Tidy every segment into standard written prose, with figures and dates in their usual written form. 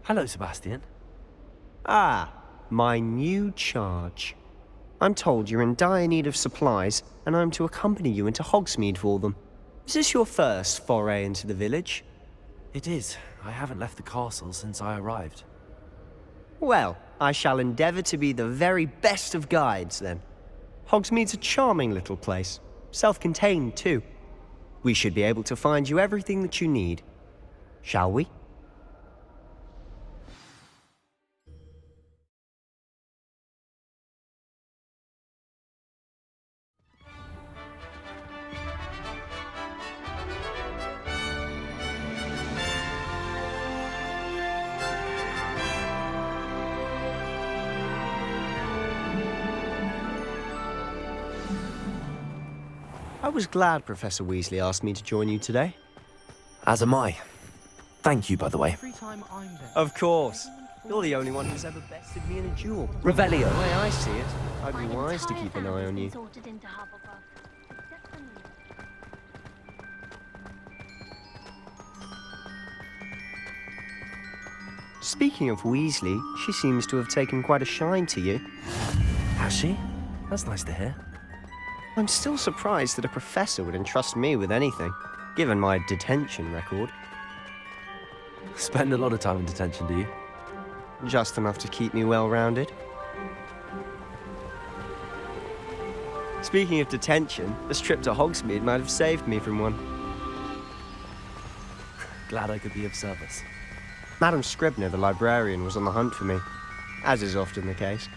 Hello, Sebastian. Ah, my new charge. I'm told you're in dire need of supplies, and I'm to accompany you into Hogsmeade for them. Is this your first foray into the village? It is. I haven't left the castle since I arrived. Well, I shall endeavour to be the very best of guides, then. Hogsmeade's a charming little place, self-contained too. We should be able to find you everything that you need. Shall we? I was glad Professor Weasley asked me to join you today. As am I. Thank you, by the way. Every time I'm there. Of course. You're the only one who's ever bested me in a duel. Revelio. The way I see it, I'd be wise to keep an eye on you. Speaking of Weasley, she seems to have taken quite a shine to you. Has she? That's nice to hear. I'm still surprised that a professor would entrust me with anything, given my detention record. Spend a lot of time in detention, do you? Just enough to keep me well-rounded. Speaking of detention, this trip to Hogsmeade might have saved me from one. Glad I could be of service. Madam Scribner, the librarian, was on the hunt for me, as is often the case.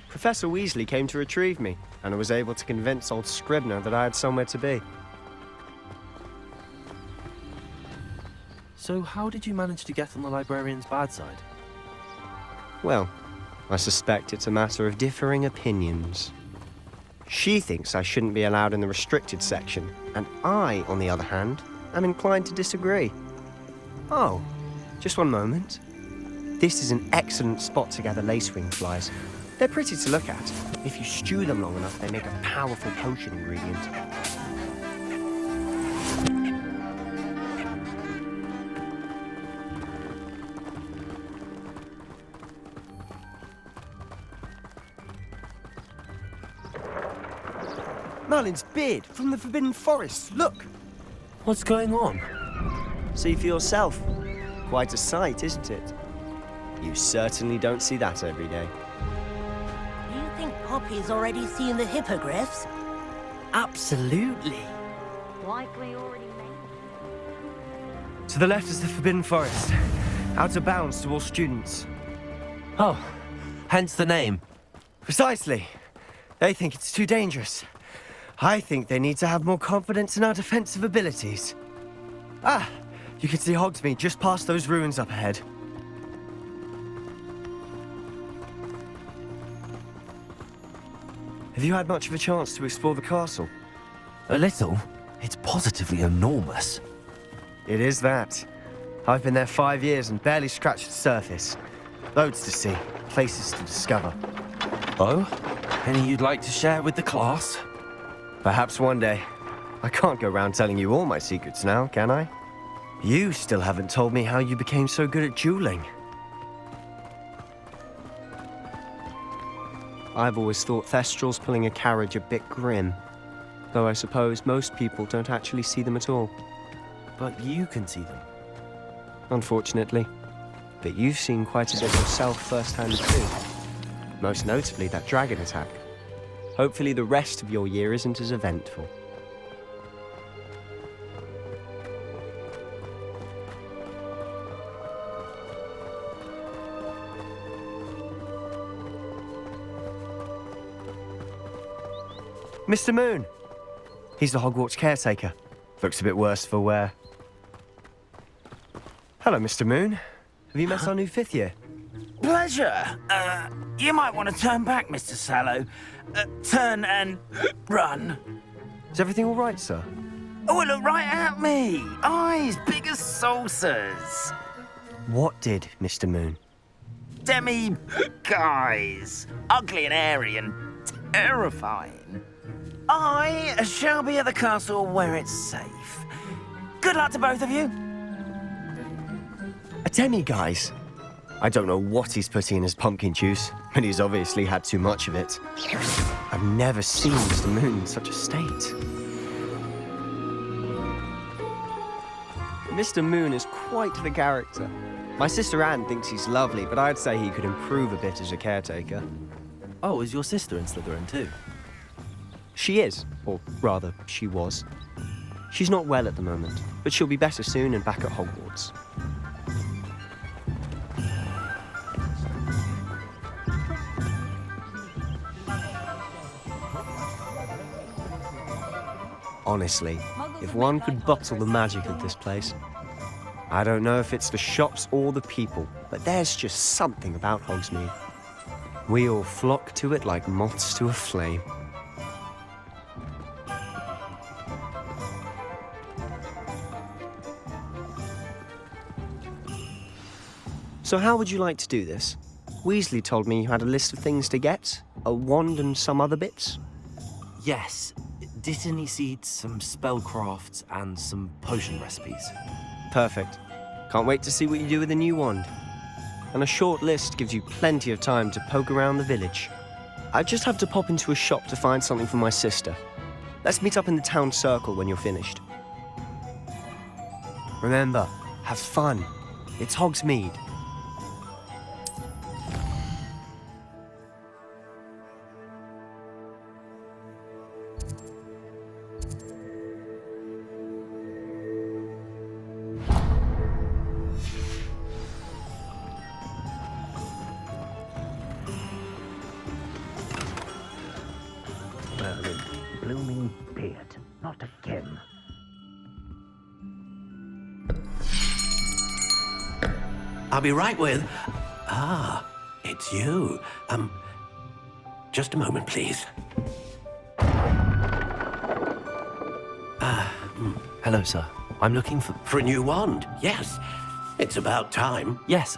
Professor Weasley came to retrieve me, and I was able to convince old Scribner that I had somewhere to be. So how did you manage to get on the librarian's bad side? Well, I suspect it's a matter of differing opinions. She thinks I shouldn't be allowed in the restricted section, and I, on the other hand, am inclined to disagree. Oh, just one moment. This is an excellent spot to gather lacewing flies. They're pretty to look at. If you stew them long enough, they make a powerful potion ingredient. Merlin's beard from the Forbidden Forest. Look! What's going on? See for yourself. Quite a sight, isn't it? You certainly don't see that every day. Do you think Poppy's already seen the hippogriffs? Absolutely. Likely already made. To the left is the Forbidden Forest. Out of bounds to all students. Oh, hence the name. Precisely. They think it's too dangerous. I think they need to have more confidence in our defensive abilities. Ah, you can see Hogsmeade just past those ruins up ahead. Have you had much of a chance to explore the castle? A little. It's positively enormous. It is that. I've been there 5 years and barely scratched the surface. Loads to see, places to discover. Oh? Any you'd like to share with the class? Perhaps one day. I can't go round telling you all my secrets now, can I? You still haven't told me how you became so good at dueling. I've always thought Thestrals pulling a carriage a bit grim. Though I suppose most people don't actually see them at all. But you can see them. Unfortunately. But you've seen quite a bit yourself firsthand too. Most notably that dragon attack. Hopefully the rest of your year isn't as eventful. Mr. Moon! He's the Hogwarts caretaker. Looks a bit worse for wear. Hello, Mr. Moon. Have you met our new 5th year? Pleasure. You might want to turn back, Mr. Sallow. Turn and run. Is everything all right, sir? Oh, look right at me. Eyes big as saucers. What did, Mr. Moon? Guys. Ugly and airy and terrifying. I shall be at the castle where it's safe. Good luck to both of you. A demiguise. I don't know what he's putting in his pumpkin juice, but he's obviously had too much of it. I've never seen Mr. Moon in such a state. Mr. Moon is quite the character. My sister Anne thinks he's lovely, but I'd say he could improve a bit as a caretaker. Oh, is your sister in Slytherin too? She is, or rather, she was. She's not well at the moment, but she'll be better soon and back at Hogwarts. Honestly, if one could bottle the magic of this place. I don't know if it's the shops or the people, but there's just something about Hogsmeade. We all flock to it like moths to a flame. So how would you like to do this? Weasley told me you had a list of things to get, a wand and some other bits. Yes. Dittany seeds, some spellcrafts, and some potion recipes. Perfect. Can't wait to see what you do with the new wand. And a short list gives you plenty of time to poke around the village. I just have to pop into a shop to find something for my sister. Let's meet up in the town circle when you're finished. Remember, have fun. It's Hogsmeade. Blooming beard, not again. I'll be right with... it's you. Just a moment, please. Hello, sir. I'm looking for... For a new wand, yes. It's about time. Yes,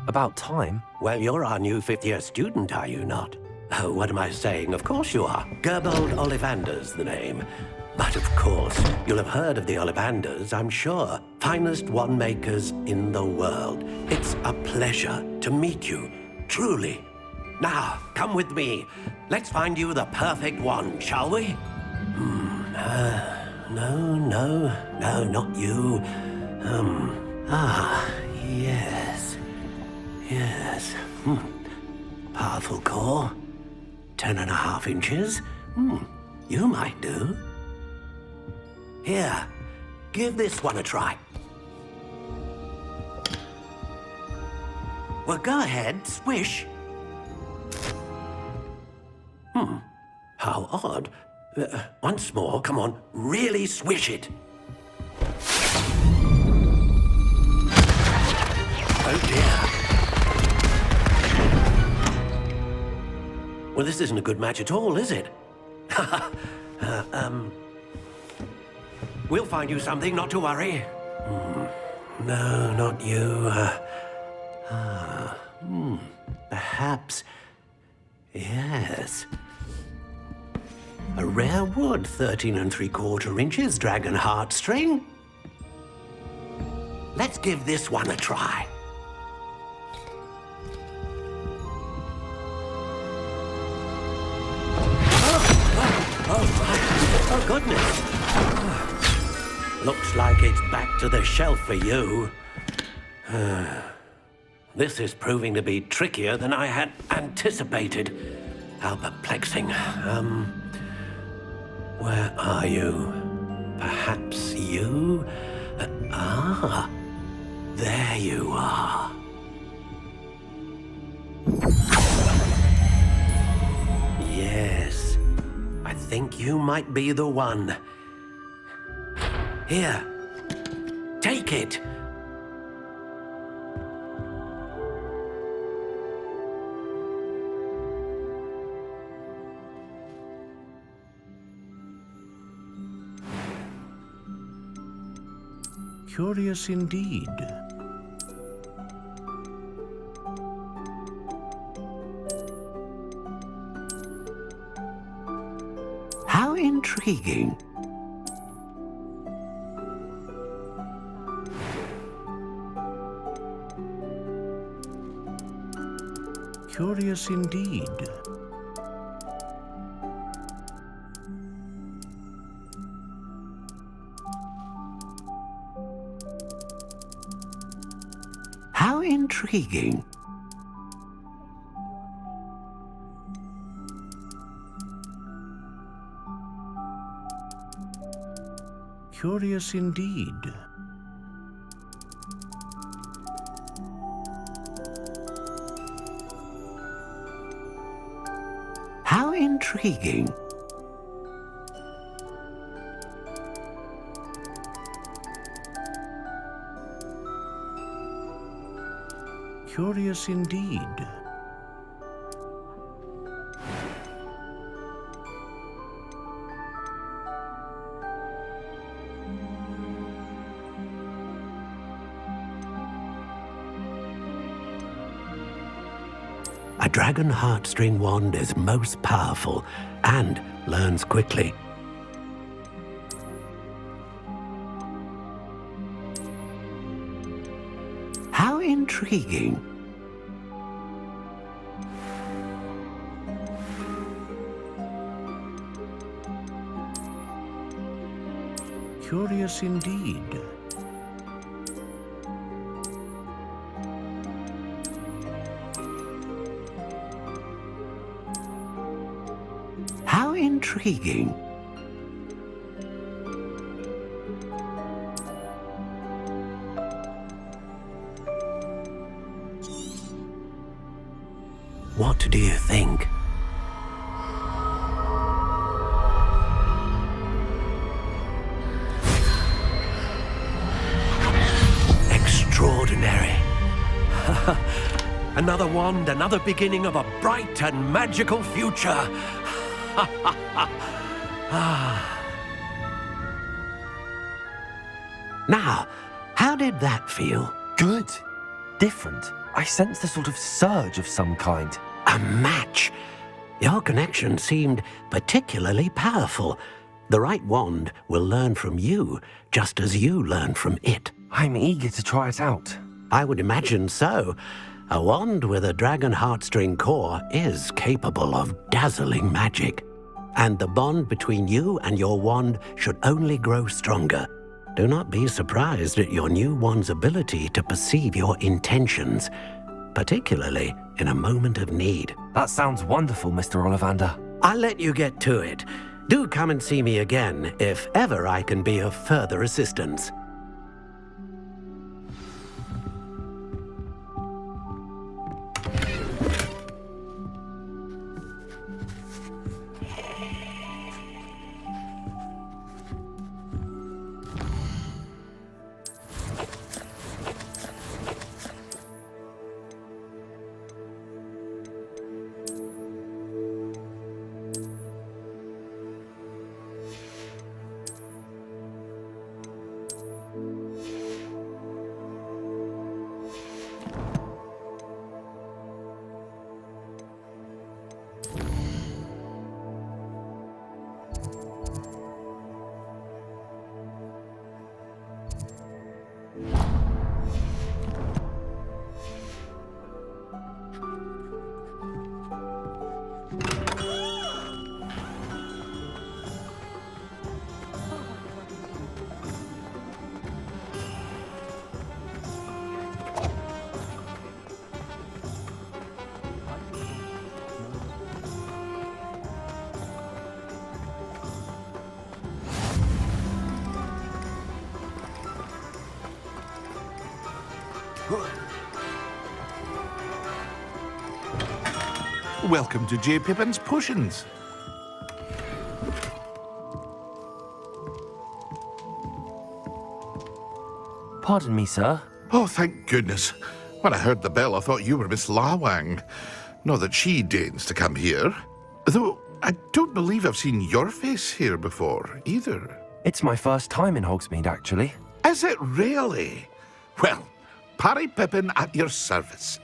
about time. Well, you're our new fifth-year student, are you not? Oh, what am I saying? Of course you are. Gerbold Ollivander's the name. But of course, you'll have heard of the Ollivanders, I'm sure. Finest wand makers in the world. It's a pleasure to meet you, truly. Now, come with me. Let's find you the perfect wand, shall we? No, not you. Yes. Powerful core. 10.5 inches. You might do. Here, give this one a try. Well, go ahead, swish. How odd. Once more, come on, really swish it. Oh dear. Well, this isn't a good match at all, is it? We'll find you something, not to worry. No, not you. Perhaps... Yes. A rare wood, 13 3/4 inches, dragon heartstring. Let's give this one a try. Oh, goodness. Looks like it's back to the shelf for you. This is proving to be trickier than I had anticipated. How perplexing. Where are you? Perhaps you? There you are. Yes. I think you might be the one. Here. Take it. Curious indeed. How intriguing. Curious indeed. How intriguing. Curious indeed. How intriguing. Curious indeed. A dragon heartstring wand is most powerful and learns quickly. How intriguing. Curious indeed. How intriguing. What do you think? Extraordinary. Another wand, another beginning of a bright and magical future. Now, how did that feel? Good. Different. I sensed a sort of surge of some kind. A match. Your connection seemed particularly powerful. The right wand will learn from you, just as you learn from it. I'm eager to try it out. I would imagine so. A wand with a dragon heartstring core is capable of dazzling magic. And the bond between you and your wand should only grow stronger. Do not be surprised at your new wand's ability to perceive your intentions, particularly in a moment of need. That sounds wonderful, Mr. Ollivander. I'll let you get to it. Do come and see me again if ever I can be of further assistance. Welcome to J. Pippin's Potions. Pardon me, sir. Oh, thank goodness. When I heard the bell, I thought you were Miss Lawang. Not that she deigns to come here. Though I don't believe I've seen your face here before, either. It's my first time in Hogsmeade, actually. Is it really? Well, Parry Pippin at your service.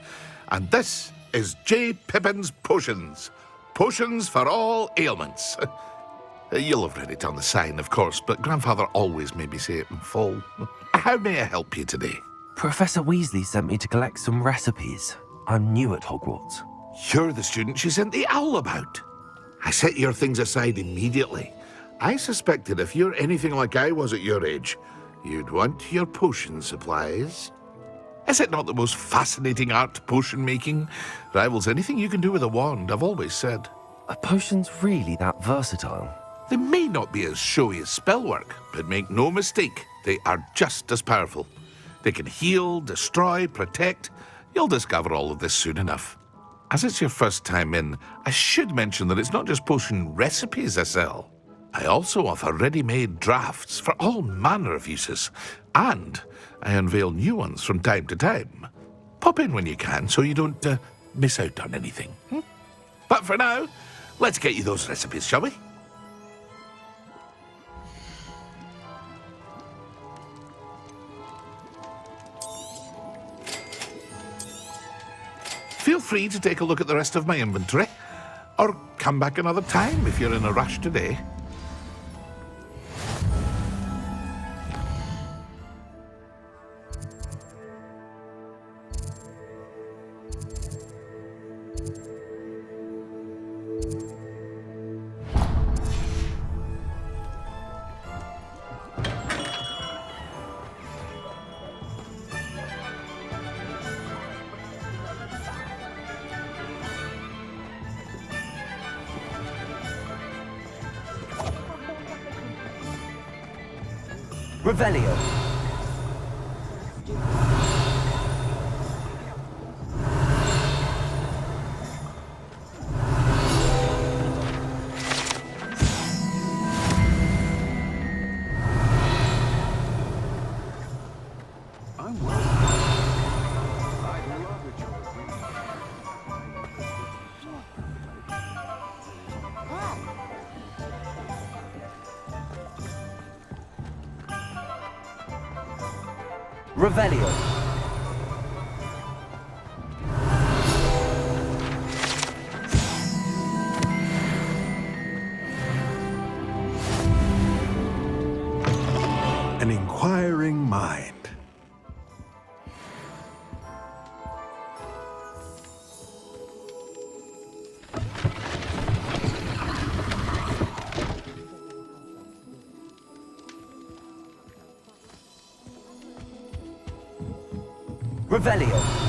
And this is J. Pippin's Potions. Potions for all ailments. You'll have read it on the sign, of course, but Grandfather always made me say it in full. How may I help you today? Professor Weasley sent me to collect some recipes. I'm new at Hogwarts. You're the student she sent the owl about. I set your things aside immediately. I suspected if you're anything like I was at your age, you'd want your potion supplies. Is it not the most fascinating art, potion making? Rivals anything you can do with a wand, I've always said. Are potions really that versatile? They may not be as showy as spellwork, but make no mistake, they are just as powerful. They can heal, destroy, protect. You'll discover all of this soon enough. As it's your first time in, I should mention that it's not just potion recipes I sell. I also offer ready-made drafts for all manner of uses, and I unveil new ones from time to time. Pop in when you can so you don't miss out on anything. But for now, let's get you those recipes, shall we? Feel free to take a look at the rest of my inventory, or come back another time if you're in a rush today. Revelio. Revelio. An inquiring mind. Revelio.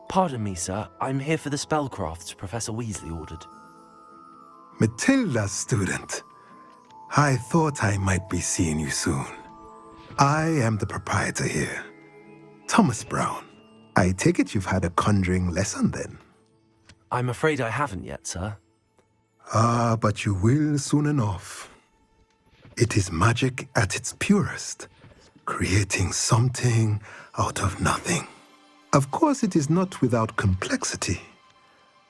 Pardon me, sir. I'm here for the spellcrafts Professor Weasley ordered. Matilda, student. I thought I might be seeing you soon. I am the proprietor here, Thomas Brown. I take it you've had a conjuring lesson then? I'm afraid I haven't yet, sir. Ah, but you will soon enough. It is magic at its purest, creating something out of nothing. Of course, it is not without complexity,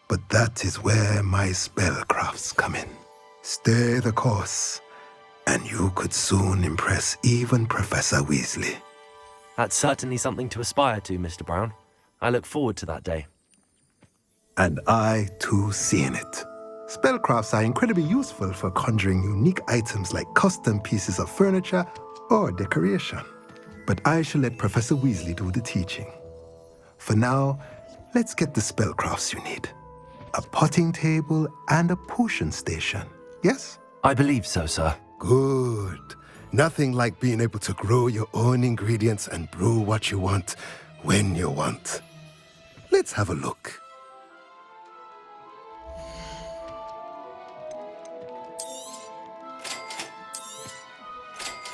but that is where my spellcrafts come in. Stay the course, and you could soon impress even Professor Weasley. That's certainly something to aspire to, Mr. Brown. I look forward to that day. And I, too, seeing it. Spellcrafts are incredibly useful for conjuring unique items like custom pieces of furniture or decoration. But I shall let Professor Weasley do the teaching. For now, let's get the spellcrafts you need. A potting table and a potion station, yes? I believe so, sir. Good. Nothing like being able to grow your own ingredients and brew what you want when you want. Let's have a look.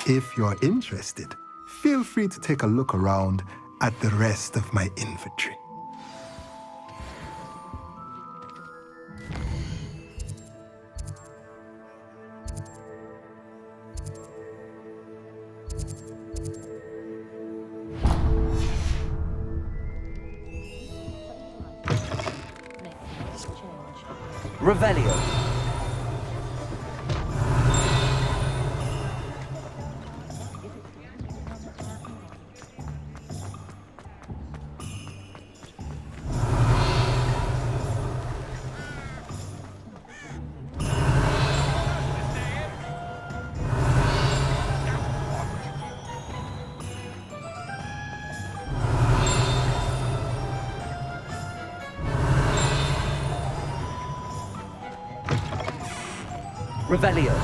If you're interested, feel free to take a look around at the rest of my inventory. Revelio. Revelio.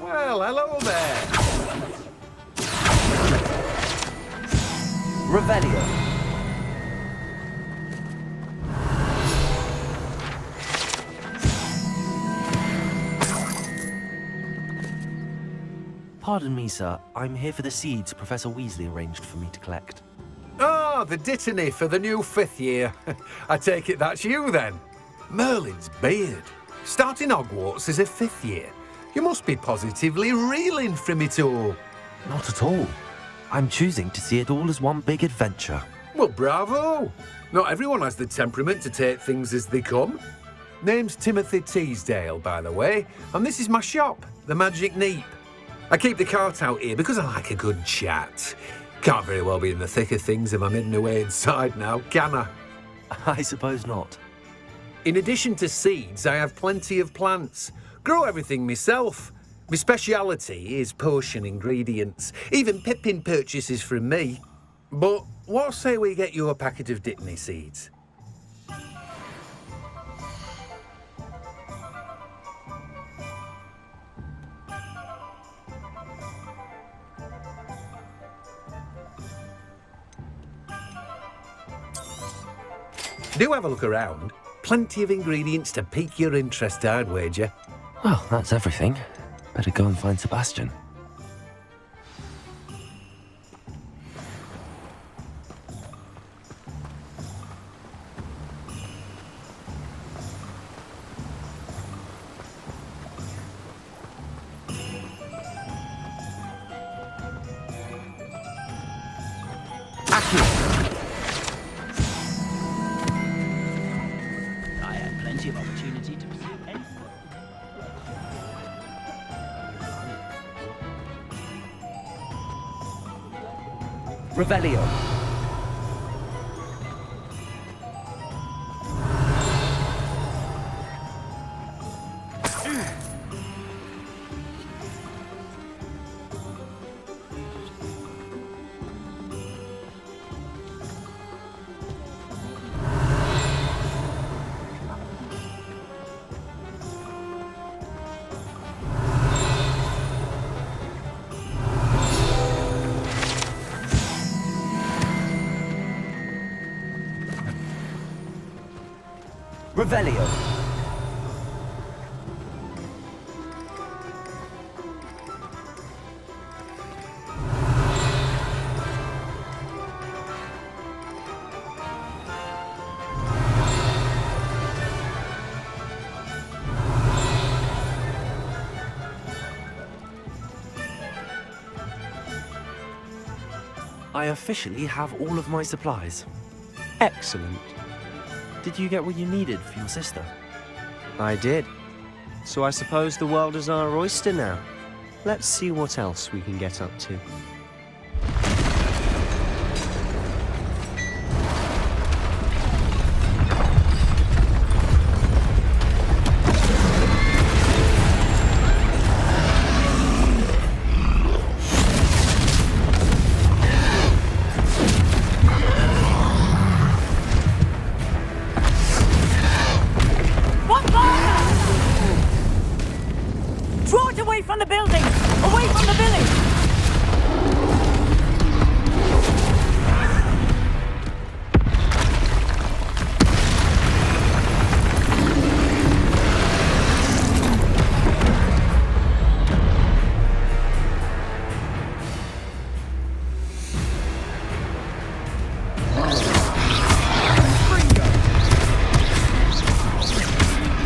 Well, hello there. Revelio. Pardon me, sir. I'm here for the seeds Professor Weasley arranged for me to collect. Oh, the dittany for the new 5th year. I take it that's you then. Merlin's beard. Starting Hogwarts as a 5th year. You must be positively reeling from it all. Not at all. I'm choosing to see it all as one big adventure. Well, bravo. Not everyone has the temperament to take things as they come. Name's Timothy Teasdale, by the way, and this is my shop, the Magic Neep. I keep the cart out here because I like a good chat. Can't very well be in the thick of things if I'm hidden away inside now, can I? I suppose not. In addition to seeds, I have plenty of plants. Grow everything myself. My speciality is potion ingredients. Even Pippin purchases from me. But what say we get you a packet of dittany seeds? Do have a look around. Plenty of ingredients to pique your interest, I'd wager. Well, that's everything. Better go and find Sebastian. I had plenty of opportunity to pursue any. Revelio. Revelio. I officially have all of my supplies. Excellent. Did you get what you needed for your sister? I did. So I suppose the world is our oyster now. Let's see what else we can get up to.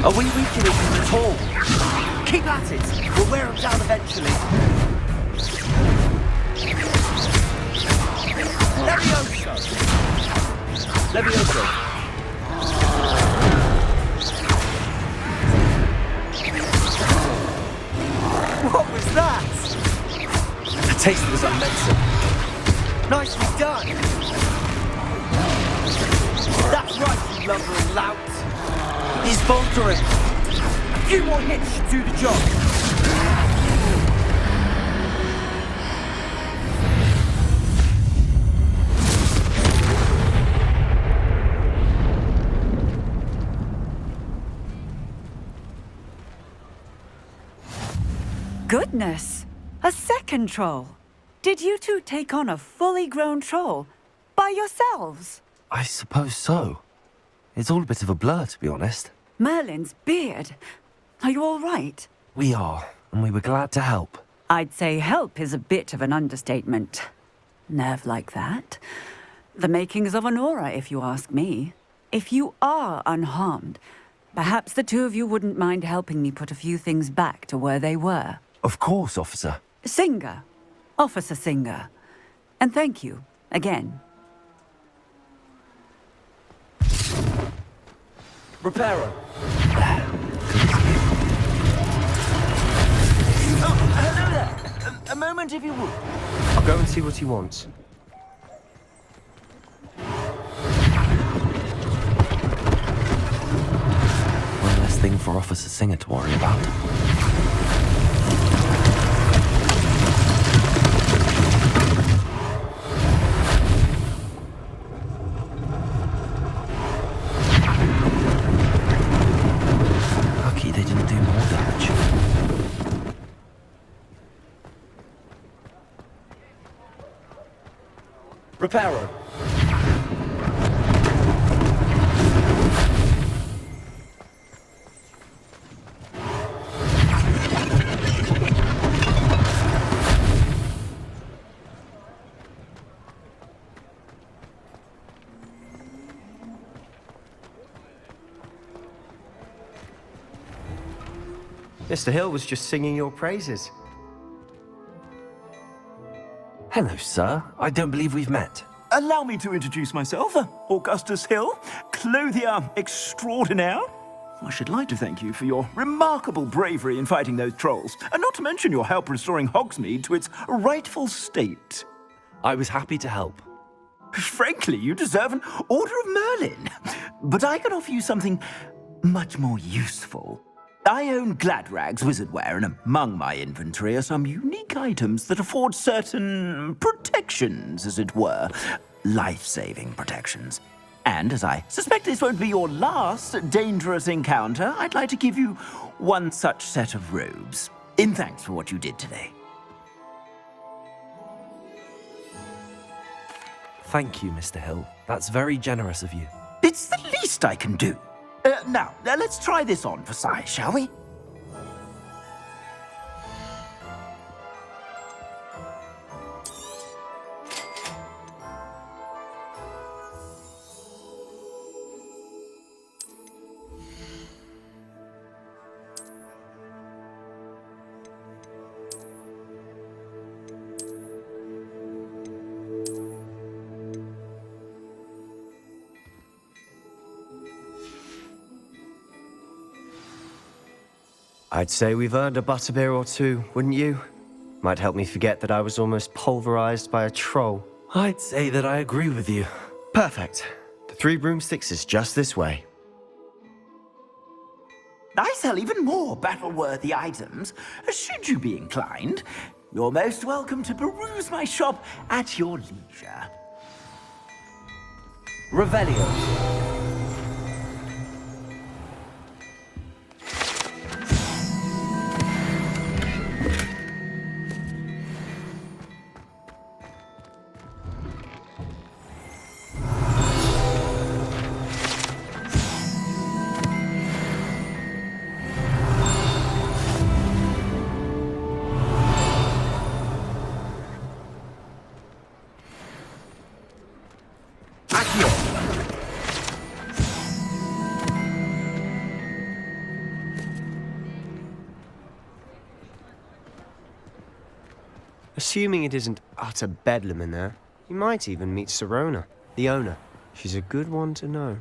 Are we weakening him at all? Keep at it. We'll wear him down eventually. Levioso! Levioso! What was that? A taste of his own medicine. Nicely done! That's right, you lumbering lout! He's faltering! A few more hits should do the job! Goodness! A second troll! Did you two take on a fully grown troll? By yourselves? I suppose so. It's all a bit of a blur, to be honest. Merlin's beard. Are you all right? We are, and we were glad to help. I'd say help is a bit of an understatement. Nerve like that. The makings of an aura, if you ask me. If you are unharmed, perhaps the two of you wouldn't mind helping me put a few things back to where they were. Of course, officer. Singer. Officer Singer. And thank you, again. Reparo. Oh, hello there. A moment, if you would. I'll go and see what he wants. One less thing for Officer Singer to worry about. Lucky they didn't do more damage. Reparo. Mr. Hill was just singing your praises. Hello, sir. I don't believe we've met. Allow me to introduce myself, Augustus Hill, clothier extraordinaire. I should like to thank you for your remarkable bravery in fighting those trolls, and not to mention your help restoring Hogsmeade to its rightful state. I was happy to help. Frankly, you deserve an Order of Merlin. But I can offer you something much more useful. I own Gladrag's wizardware, and among my inventory are some unique items that afford certain protections, as it were. Life-saving protections. And as I suspect this won't be your last dangerous encounter, I'd like to give you one such set of robes, in thanks for what you did today. Thank you, Mr. Hill. That's very generous of you. It's the least I can do. Now, let's try this on for size, shall we? I'd say we've earned a butterbeer or two, wouldn't you? Might help me forget that I was almost pulverized by a troll. I'd say that I agree with you. Perfect. The 3 broomsticks is just this way. I sell even more battle-worthy items. Should you be inclined, you're most welcome to peruse my shop at your leisure. Revelio. Assuming it isn't utter bedlam in there, you might even meet Sirona, the owner. She's a good one to know.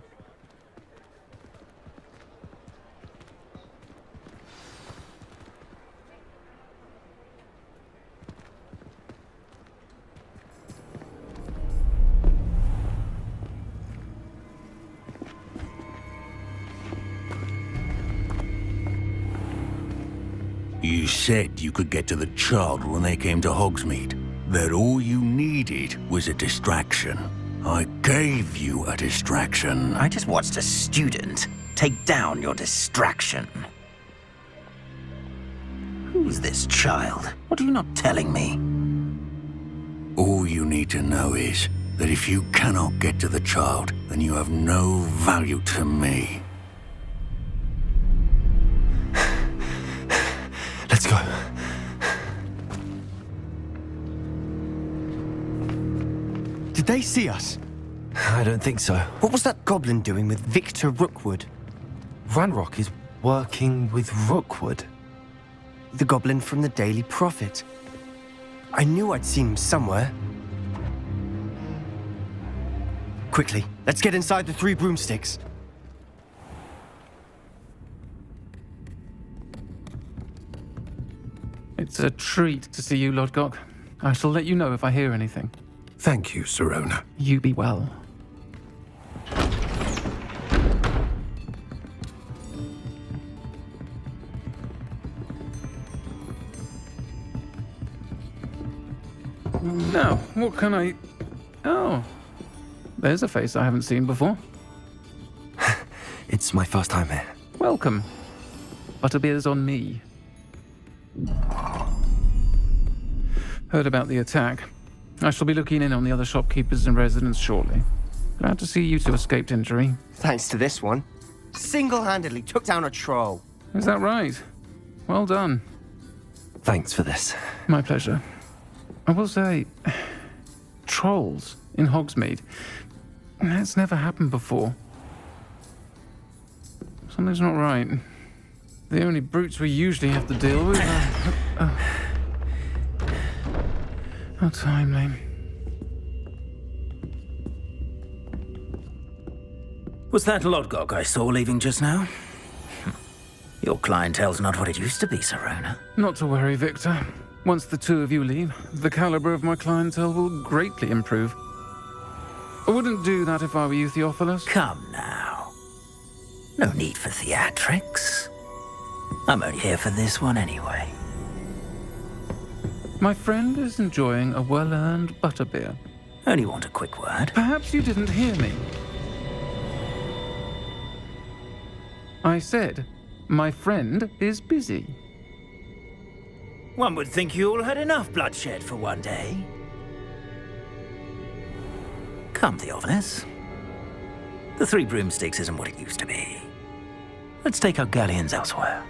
You said you could get to the child when they came to Hogsmeade. That all you needed was a distraction. I gave you a distraction. I just watched a student take down your distraction. Who's this child? What are you not telling me? All you need to know is that if you cannot get to the child, then you have no value to me. Let's go. Did they see us? I don't think so. What was that goblin doing with Victor Rookwood? Ranrock is working with Rookwood. The goblin from the Daily Prophet. I knew I'd seen him somewhere. Quickly, let's get inside the 3 broomsticks. It's a treat to see you, Lodgok. I shall let you know if I hear anything. Thank you, Sirona. You be well. Now, what can I... Oh, there's a face I haven't seen before. It's my first time here. Welcome. Butterbeer's on me. Heard about the attack. I shall be looking in on the other shopkeepers and residents shortly. Glad to see you two escaped injury. Thanks to this one. Single-handedly took down a troll. Is that right? Well done. Thanks for this. My pleasure. I will say, trolls in Hogsmeade. That's never happened before. Something's not right. The only brutes we usually have to deal with are... How timely. Was that Lodgok I saw leaving just now? Your clientele's not what it used to be, Sirona. Not to worry, Victor. Once the 2 of you leave, the caliber of my clientele will greatly improve. I wouldn't do that if I were you, Theophilus. Come now. No need for theatrics. I'm only here for this one anyway. My friend is enjoying a well-earned butterbeer. Only want a quick word. Perhaps you didn't hear me. I said, my friend is busy. One would think you all had enough bloodshed for one day. Come, Theophilus. The 3 broomsticks isn't what it used to be. Let's take our galleons elsewhere.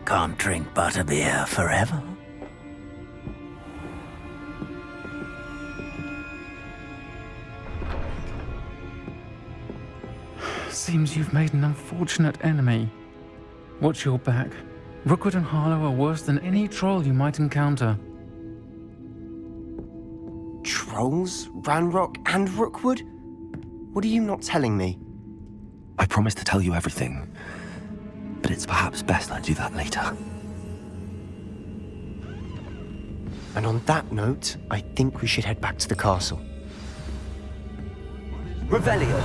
Can't drink butterbeer forever. Seems you've made an unfortunate enemy. Watch your back. Rookwood and Harlow are worse than any troll you might encounter. Trolls? Ranrock and Rookwood? What are you not telling me? I promised to tell you everything, but it's perhaps best I do that later. And on that note, I think we should head back to the castle. Revelio!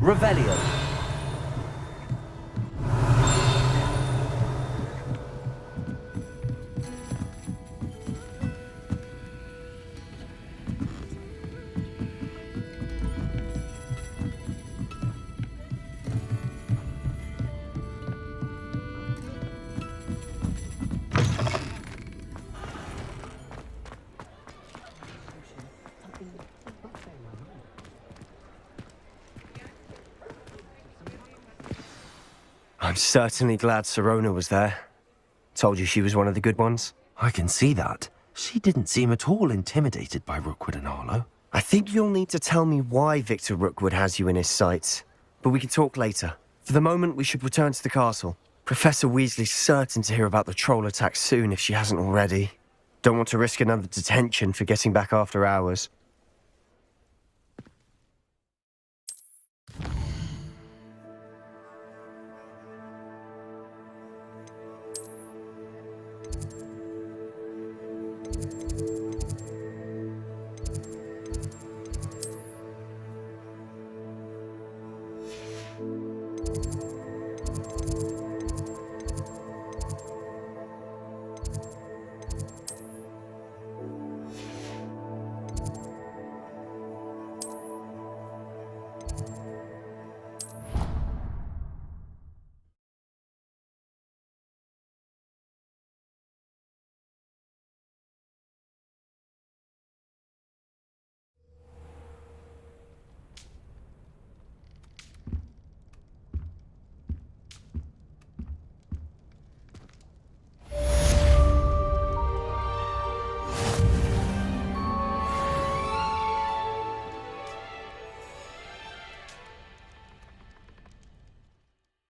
Revelio. I'm certainly glad Sirona was there. Told you she was one of the good ones. I can see that. She didn't seem at all intimidated by Rookwood and Arlo. I think you'll need to tell me why Victor Rookwood has you in his sights. But we can talk later. For the moment, we should return to the castle. Professor Weasley's certain to hear about the troll attack soon if she hasn't already. Don't want to risk another detention for getting back after hours.